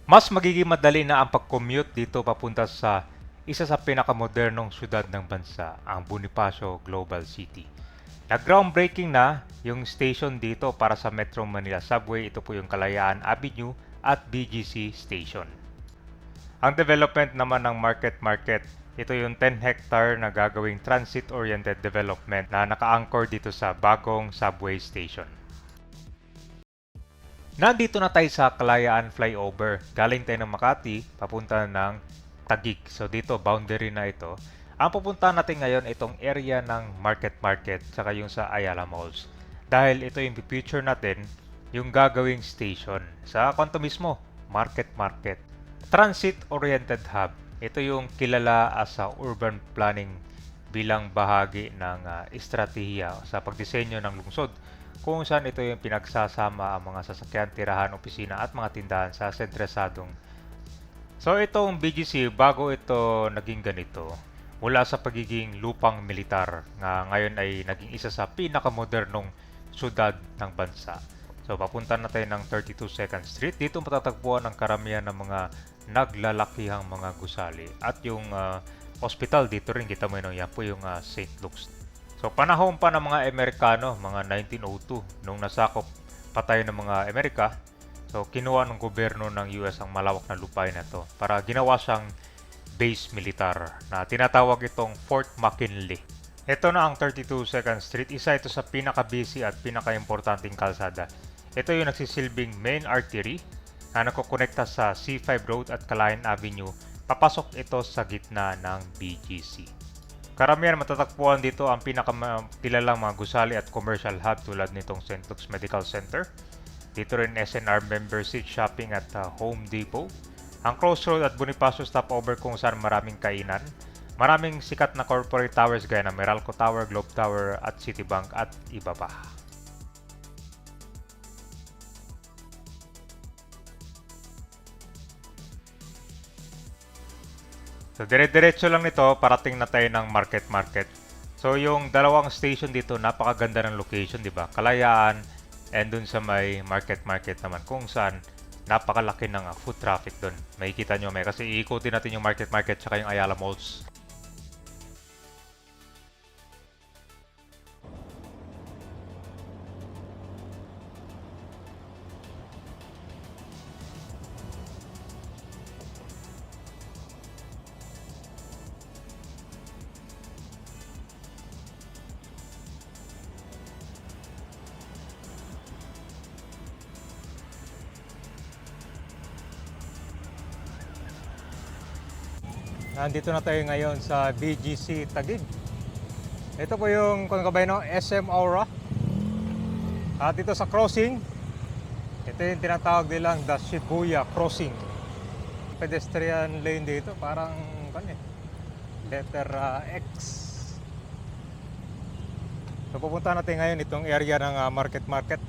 Mas magiging madali na ang pag-commute dito papunta sa isa sa pinakamodernong syudad ng bansa, ang Bonifacio Global City. Nag-groundbreaking na yung station dito para sa Metro Manila Subway. Ito po yung Kalayaan Avenue at BGC Station. Ang development naman ng Market Market, ito yung 10 hectare na gagawing transit-oriented development na naka-anchor dito sa bagong subway station. Nandito na tayo sa Kalayaan Flyover. Galing tayo ng Makati, papunta ng Taguig. So dito, boundary na ito. Ang pupunta natin ngayon itong area ng Market Market saka yung sa Ayala Malls. Dahil ito yung future natin, yung gagawing station. Sa kanto mismo, Market Market. Transit-oriented hub. Ito yung kilala as sa urban planning bilang bahagi ng estratehiya sa pagdisenyo ng lungsod kung saan ito yung pinagsasama ang mga sasakyan, tirahan, opisina at mga tindahan sa sentresadong. So itong BGC, bago ito naging ganito, mula sa pagiging lupang militar nga ngayon ay naging isa sa pinakamodernong syudad ng bansa. So papunta na tayo ng 32 2nd Street. Dito matatagpuan ang karamihan ng mga naglalakihang mga gusali. At yung hospital dito rin, kita mo yun, yan po yung St. Luke's. So panahon pa ng mga Amerikano, mga 1902, nung nasakop patay ng mga Amerika, so kinuha ng gobyerno ng US ang malawak na lupain na to para ginawa siyang base militar na tinatawag itong Fort McKinley. Ito na ang 32 2nd Street, isa ito sa pinaka-busy at pinaka-importanting kalsada. Ito yung nagsisilbing main artery na nagkokonekta sa C5 Road at Kalayaan Avenue. Papasok ito sa gitna ng BGC. Karamihan matatagpuan dito ang pinakakilalang mga gusali at commercial hub tulad nitong St. Luke's Medical Center. Dito rin SNR Member Seat Shopping at Home Depot. Ang Crossroad at Bonifacio Stopover kung saan maraming kainan. Maraming sikat na corporate towers gaya ng Meralco Tower, Globe Tower at Citibank at iba pa. So dire-diretso lang nito, parating na tayo ng Market Market. So yung dalawang station dito, napakaganda ng location, di ba? Kalayaan and dun sa may Market Market naman kung saan napakalaki ng foot traffic dun. Makikita nyo may kasi iikutin natin yung Market Market tsaka yung Ayala Malls. Nandito na tayo ngayon sa BGC Taguig. Ito po yung kung kabay no, SM Aura. At dito sa crossing, ito yung tinatawag nilang the Shibuya Crossing. Pedestrian lane dito, parang letter X. So pupunta natin ngayon itong area ng Market Market.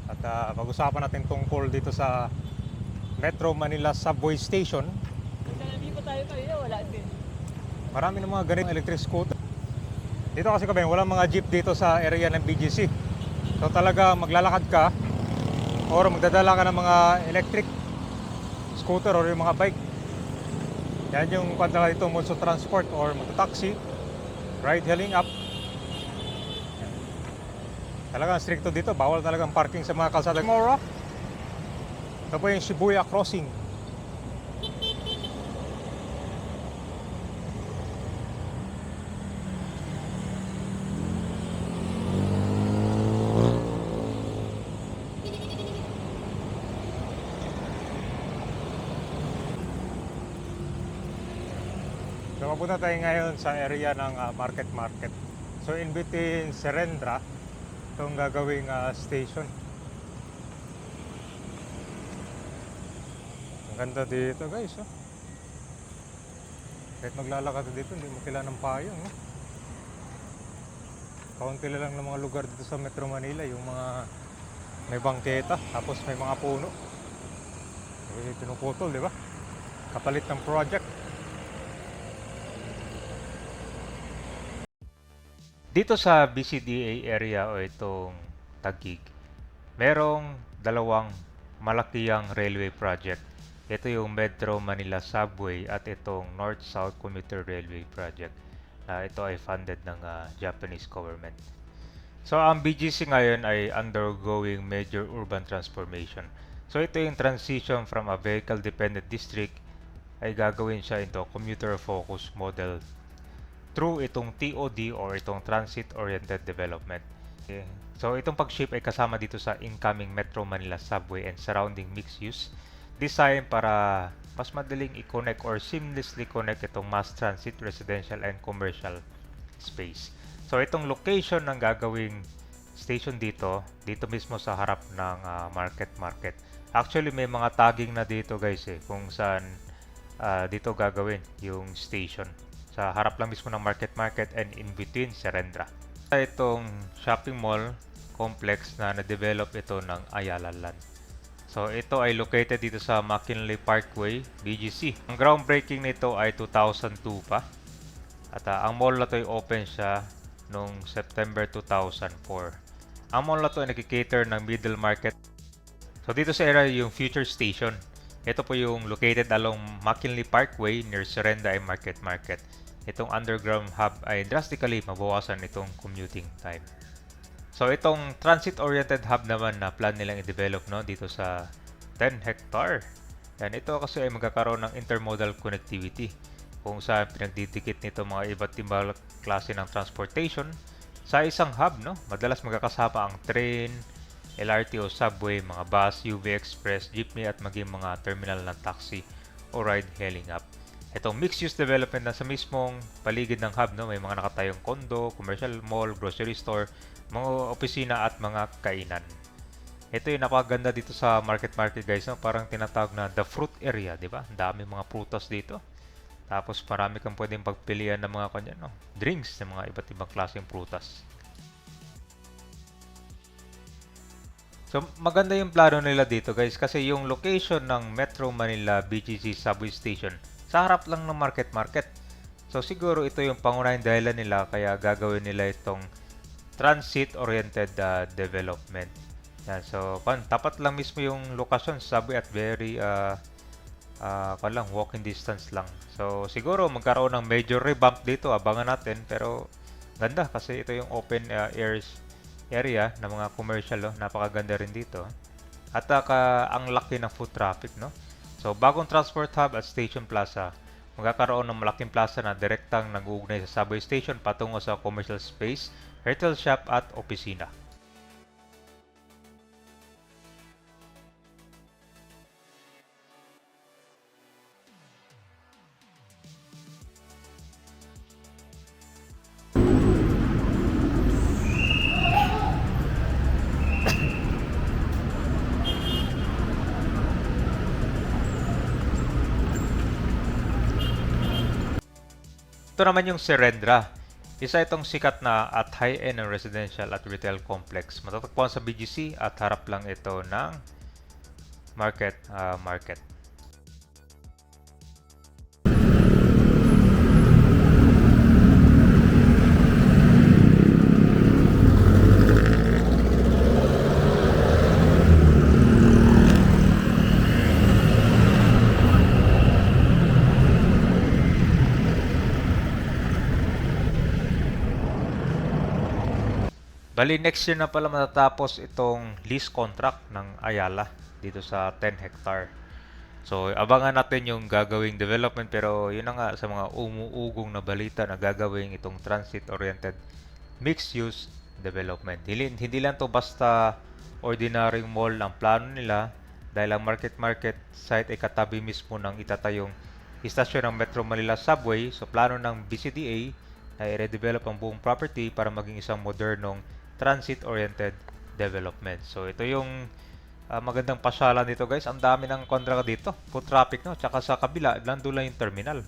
At pag-usapan natin tungkol dito sa Metro Manila Subway Station. Hindi pa tayo kanina, wala din. Marami ng mga ganitong electric scooter. Dito kasi kami, walang mga jeep dito sa area ng BGC. So talaga maglalakad ka or magdadala ka ng mga electric scooter or yung mga bike. Yan yung pantala dito, modes of transport or magta-taxi, ride hailing app. Talagang stricto dito, bawal talagang parking sa mga kalsada. Mora. Ito po yung Shibuya Crossing. So mapunta tayo ngayon sa area ng Market Market. So in between Serendra, itong gagawing station. Ang ganda dito guys. Oh. Kahit maglalakad dito, hindi mo kailangan ng payong. Oh. Kaunti lang ng mga lugar dito sa Metro Manila, yung mga may bangketa, tapos may mga puno. May pinuputol, di ba? Kapalit ng project. Dito sa BCDA area o itong Taguig, merong dalawang malakihang railway project. Ito yung Metro Manila Subway at itong North-South Commuter Railway Project. Ito ay funded ng Japanese government. So ang BGC ngayon ay undergoing major urban transformation. So ito yung transition from a vehicle-dependent district ay gagawin siya into commuter-focused model through itong TOD or itong Transit-Oriented Development. Okay. So itong pag-shape ay kasama dito sa incoming Metro Manila Subway and surrounding mixed-use design para mas madaling i-connect or seamlessly connect itong mass transit, residential, and commercial space. So itong location ng gagawing station dito mismo sa harap ng market. Actually may mga tagging na dito guys kung saan dito gagawin yung station. Sa harap lang mismo ng market and in between Serendra. Itong shopping mall complex na na-develop ito ng Ayala Land. So ito ay located dito sa McKinley Parkway, BGC. Ang groundbreaking nito ay 2002 pa. At ang mall na to ay open siya noong September 2004. Ang mall na to ay nagki-cater ng middle market. So dito sa area yung Future Station. Ito po yung located along McKinley Parkway near Serenda and Market. Itong underground hub ay drastically mabawasan itong commuting time. So itong transit-oriented hub naman na plan nilang i-develop dito sa 10 hectare. Yan, ito kasi ay magkakaroon ng intermodal connectivity kung saan pinagdidikit nito mga iba't ibang klase ng transportation sa isang hub. Madalas magkakasama ang train, LRT o subway, mga bus, UV Express, jeepney at maging mga terminal ng taxi o ride-hailing app. Itong mixed-use development na sa mismong paligid ng hub, may mga nakatayong kondo, commercial mall, grocery store, mga opisina at mga kainan. Ito yung napakaganda dito sa market guys, parang tinatawag na the fruit area, di ba? Dami mga prutas dito. Tapos marami kang pwedeng pagpilian ng mga drinks ng mga iba't ibang klaseng prutas. So maganda yung plano nila dito guys kasi yung location ng Metro Manila BGC Subway Station sa harap lang ng market. So siguro ito yung pangunahing dahilan nila kaya gagawin nila itong transit-oriented development. Yan, so tapat lang mismo yung lokasyon sa subway at very walking distance lang. So siguro magkaroon ng major revamp dito, abangan natin, pero ganda kasi ito yung open area ng mga commercial, napakaganda rin dito. At ang laki ng foot traffic, So bagong transport hub at station plaza, magkakaroon ng malaking plaza na direktang nag-uugnay sa subway station patungo sa commercial space, retail shop at opisina. Ito naman yung Serendra. Isa itong sikat na at high-end ng residential at retail complex. Matatagpuan sa BGC at harap lang ito ng market. Bali, next year na pala matatapos itong lease contract ng Ayala dito sa 10 hectare. So, abangan natin yung gagawing development pero yun na nga sa mga umuugong na balita na gagawin itong transit-oriented mixed-use development. Hindi lang to basta ordinaryong mall ang plano nila dahil ang market site ay katabi mismo ng itatayong istasyon ng Metro Manila Subway. So, plano ng BCDA ay redevelop ang buong property para maging isang modernong transit-oriented development. So ito yung magandang pasyalan dito guys. Ang dami ng kontraka dito. Foot traffic tsaka sa kabila, nandun lang yung terminal.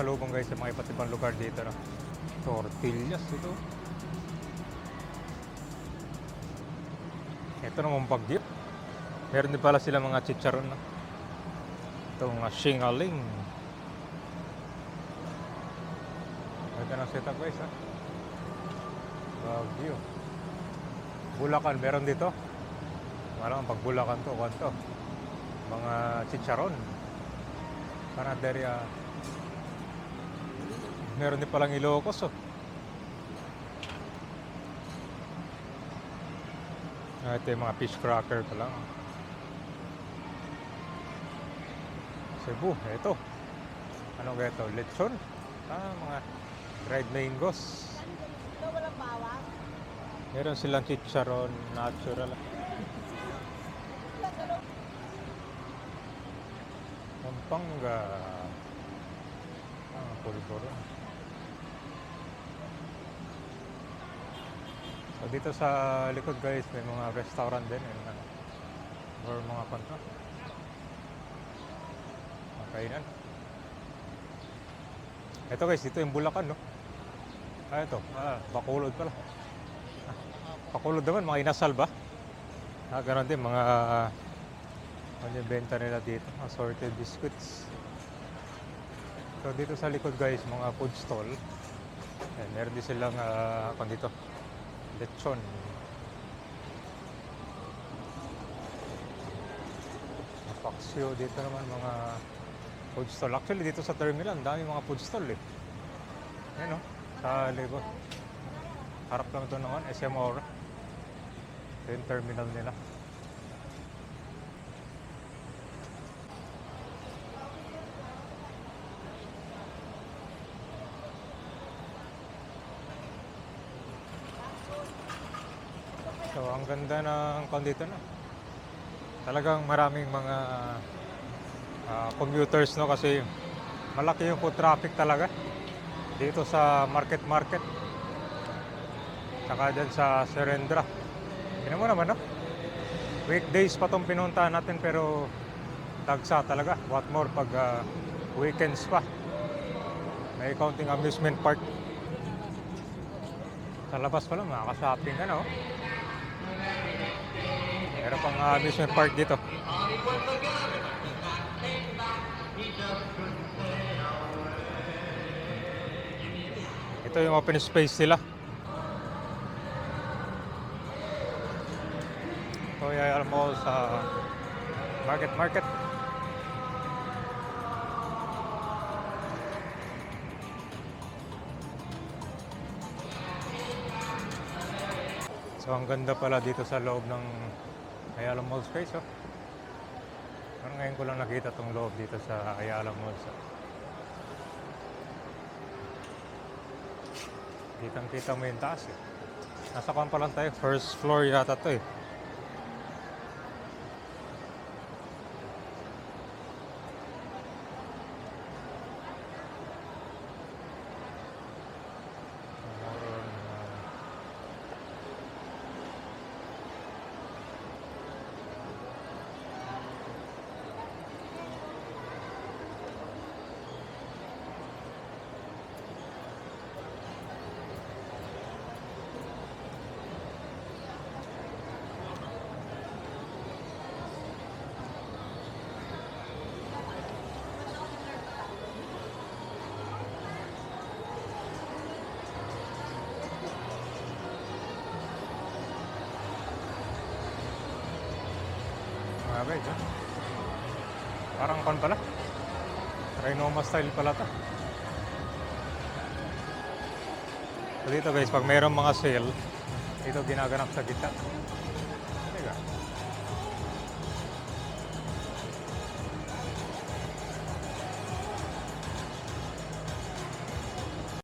pasalubong guys sa mga iba't ibang lugar dito, no? Tortillas ito. Ito naman bagyo. Meron din pala sila mga chicharon, no? Ito mga shingaling. Ito na setup guys, ha? Bagyo. Bulacan, meron dito. Malamang pag Bulacan to, kanto. Mga chicharon. Panaderia. Meron din palang Ilocos, oh. Ito yung mga fish cracker pa lang. Cebu, ito. Ano ba ito? Lechon? Mga dried mangoes. Ito walang bawang. Meron silang chicharon, natural. Pampanga. Pulboro. So dito sa likod guys, may mga restaurant din. Or mga kanto. Kainan. Ito guys, ito yung Bulacan, no? Ito. Bacolod pala. Bacolod naman, mga inasal ba? Ganon din, mga ano yung benta nila dito, assorted biscuits. So dito sa likod guys, mga food stall. Ayan, meron din silang dito, lechon. Paksyo, dito naman mga food stall. Actually dito sa terminal, dami mga food stall eh. Ayan o, sa likod. Harap lang ito naman, SM Aura. Ito yung terminal nila. So, ang ganda ng kondito na. Talagang maraming mga commuters, no, kasi malaki yung food traffic talaga dito sa market. Saka dyan sa Serendra. Tignan mo naman, no? Weekdays pa itong pinuntahan natin pero dagsa talaga. What more pag weekends pa. May counting amusement park. Sa labas pa lang, makaka-shopping ka na, oh. Meron pang amusement park dito. Ito yung open space nila. Ito yung mall sa market. So ang ganda pala dito sa loob ng Ayala Mall space, oh. Parang ngayon ko lang nakita tong loob dito sa Ayala Mall. Kitang-kita mo yung taas, eh. Nasa kwan pa lang tayo, first floor yata to, eh. Grabe, dyan. Parang pan pala. Trinoma style pala to. So dito guys, pag mayroong mga sale, ito ginaganap sa gitna.